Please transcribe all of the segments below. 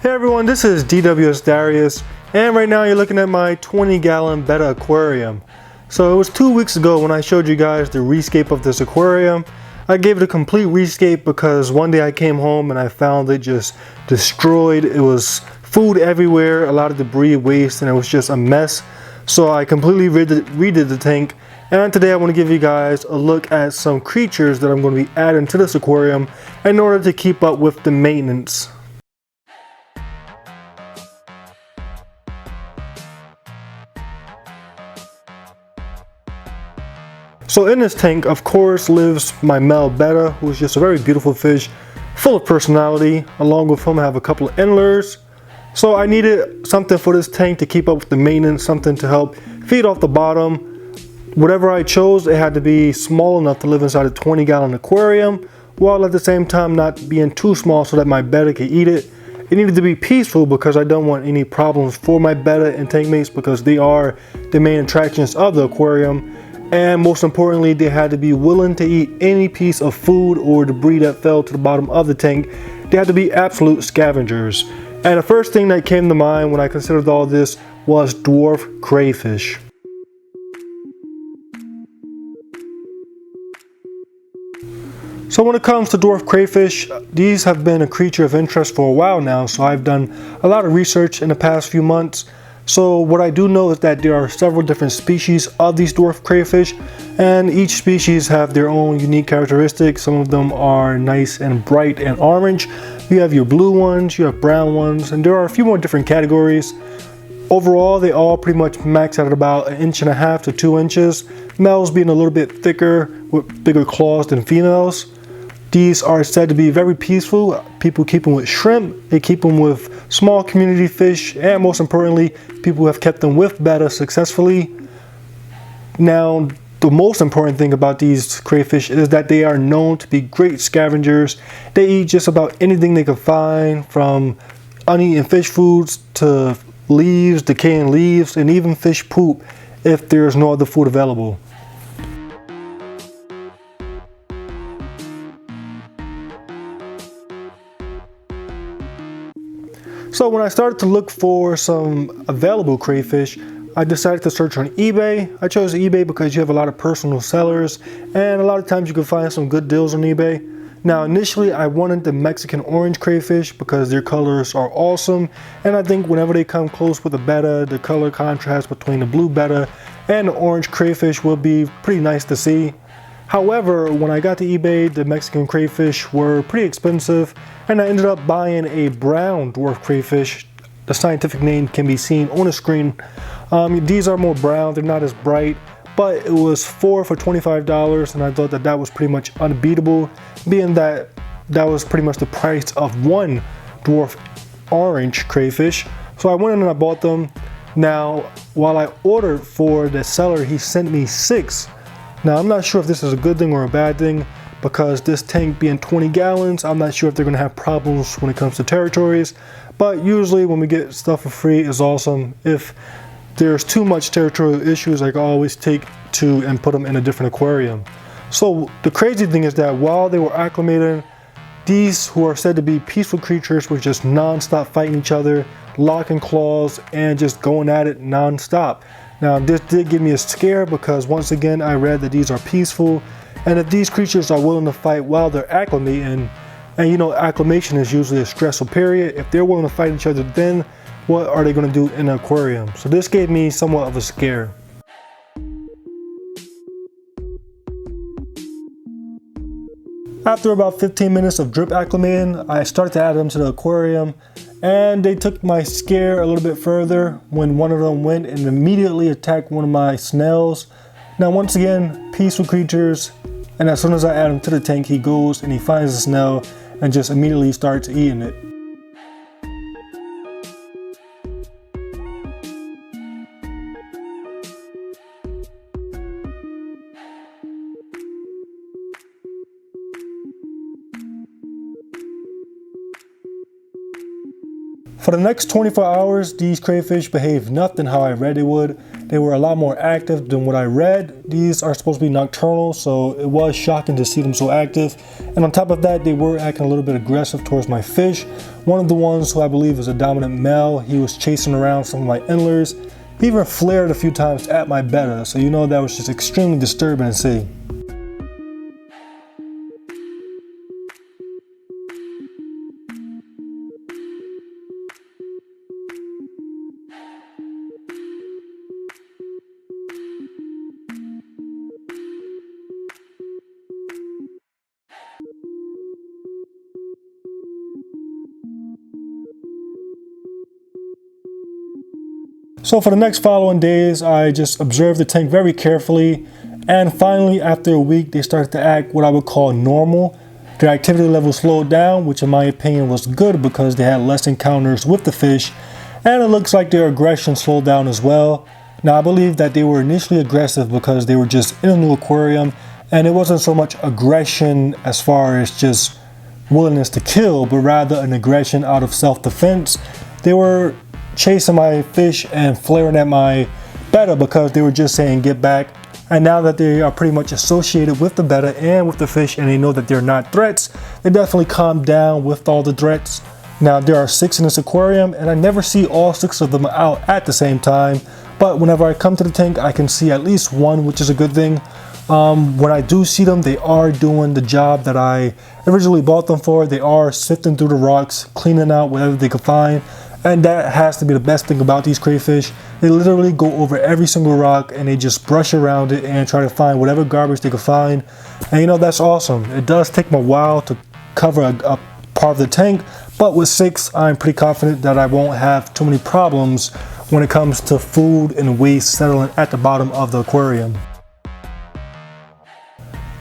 Hey everyone, this is DWS Darius, and right now you're looking at my 20-gallon Betta aquarium. So it was 2 weeks ago when I showed you guys the rescape of this aquarium. I gave it a complete rescape because one day I came home and I found it just destroyed. It was food everywhere, a lot of debris, waste, and it was just a mess. So I completely redid the tank, and today I want to give you guys a look at some creatures that I'm going to be adding to this aquarium in order to keep up with the maintenance. So in this tank, of course, lives my male Betta, who is just a very beautiful fish, full of personality. Along with him, I have a couple of endlers. So I needed something for this tank to keep up with the maintenance, something to help feed off the bottom. Whatever I chose, it had to be small enough to live inside a 20-gallon aquarium, while at the same time not being too small so that my Betta could eat it. It needed to be peaceful because I don't want any problems for my Betta and tank mates because they are the main attractions of the aquarium. And most importantly, they had to be willing to eat any piece of food or debris that fell to the bottom of the tank. They had to be absolute scavengers. And the first thing that came to mind when I considered all this was dwarf crayfish. So when it comes to dwarf crayfish, these have been a creature of interest for a while now, so I've done a lot of research in the past few months. So what I do know is that there are several different species of these dwarf crayfish, and each species have their own unique characteristics. Some of them are nice and bright and orange. You have your blue ones, you have brown ones, and there are a few more different categories. Overall, they all pretty much max out at about 1.5 to 2 inches, males being a little bit thicker with bigger claws than females. These are said to be very peaceful. People keep them with shrimp, they keep them with small community fish, and most importantly, people have kept them with Betta successfully. Now, the most important thing about these crayfish is that they are known to be great scavengers. They eat just about anything they can find, from uneaten fish foods to leaves, decaying leaves, and even fish poop if there's no other food available. So when I started to look for some available crayfish, I decided to search on eBay. I chose eBay because you have a lot of personal sellers, and a lot of times you can find some good deals on eBay. Now initially I wanted the Mexican orange crayfish because their colors are awesome, and I think whenever they come close with the Betta, the color contrast between the blue Betta and the orange crayfish will be pretty nice to see. However, when I got to eBay, the Mexican crayfish were pretty expensive, and I ended up buying a brown dwarf crayfish. The scientific name can be seen on the screen. These are more brown, they're not as bright, but it was 4 for $25, and I thought that that was pretty much unbeatable, being that that was pretty much the price of one dwarf orange crayfish. So I went in and I bought them. Now, while I ordered for the seller, he sent me 6. Now, I'm not sure if this is a good thing or a bad thing, because this tank being 20 gallons, I'm not sure if they're going to have problems when it comes to territories. But usually when we get stuff for free, it's awesome. If there's too much territorial issues, I can always take 2 and put them in a different aquarium. So the crazy thing is that while they were acclimating, these who are said to be peaceful creatures were just non-stop fighting each other, locking claws, and just going at it non-stop. Now this did give me a scare because once again I read that these are peaceful, and if these creatures are willing to fight while they're acclimating, and you know acclimation is usually a stressful period, if they're willing to fight each other, then what are they going to do in an aquarium? So this gave me somewhat of a scare. After about 15 minutes of drip acclimating, I started to add them to the aquarium, and they took my scare a little bit further when one of them went and immediately attacked one of my snails. Now once again, peaceful creatures, and as soon as I add him to the tank, he goes and he finds the snail and just immediately starts eating it. For the next 24 hours, these crayfish behaved nothing how I read they would, they were a lot more active than what I read. These are supposed to be nocturnal, so it was shocking to see them so active. And on top of that, they were acting a little bit aggressive towards my fish. One of the ones who I believe is a dominant male, he was chasing around some of my endlers. He even flared a few times at my betta, so you know that was just extremely disturbing to see. So for the next following days, I just observed the tank very carefully, and finally after a week they started to act what I would call normal. Their activity level slowed down, which in my opinion was good because they had less encounters with the fish, and it looks like their aggression slowed down as well. Now I believe that they were initially aggressive because they were just in a new aquarium, and it wasn't so much aggression as far as just willingness to kill, but rather an aggression out of self-defense. They were chasing my fish and flaring at my betta because they were just saying get back. And now that they are pretty much associated with the betta and with the fish, and they know that they're not threats, they definitely calm down with all the threats. Now there are 6 in this aquarium, and I never see all 6 of them out at the same time, but whenever I come to the tank I can see at least one, which is a good thing. When I do see them, they are doing the job that I originally bought them for. They are sifting through the rocks, cleaning out whatever they can find. And that has to be the best thing about these crayfish. They literally go over every single rock and they just brush around it and try to find whatever garbage they can find. And you know, that's awesome. It does take me a while to cover a part of the tank, but with 6, I'm pretty confident that I won't have too many problems when it comes to food and waste settling at the bottom of the aquarium.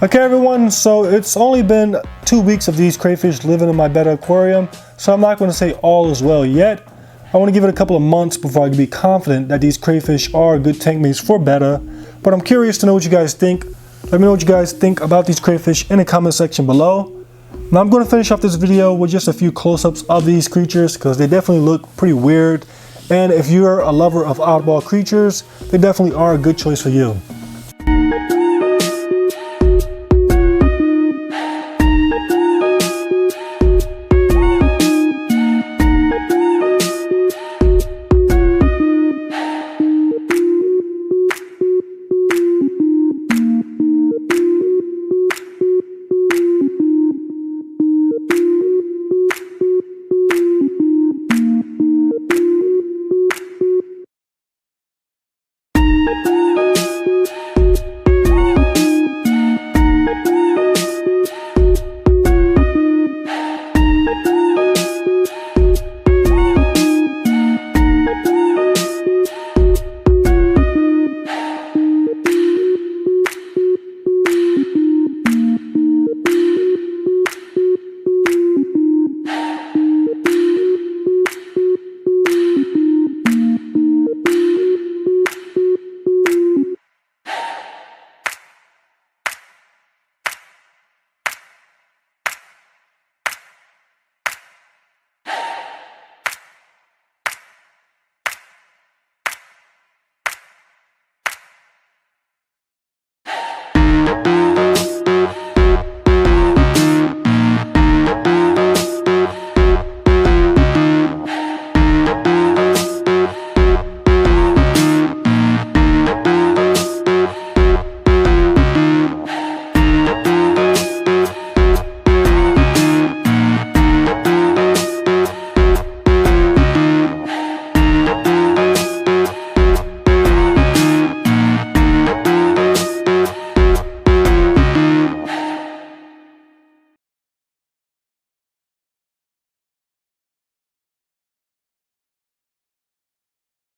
Okay everyone, so it's only been 2 weeks of these crayfish living in my Betta aquarium, so I'm not going to say all is well yet. I want to give it a couple of months before I can be confident that these crayfish are good tank mates for Betta, but I'm curious to know what you guys think. Let me know what you guys think about these crayfish in the comment section below. Now I'm going to finish off this video with just a few close-ups of these creatures because they definitely look pretty weird, and if you're a lover of oddball creatures, they definitely are a good choice for you.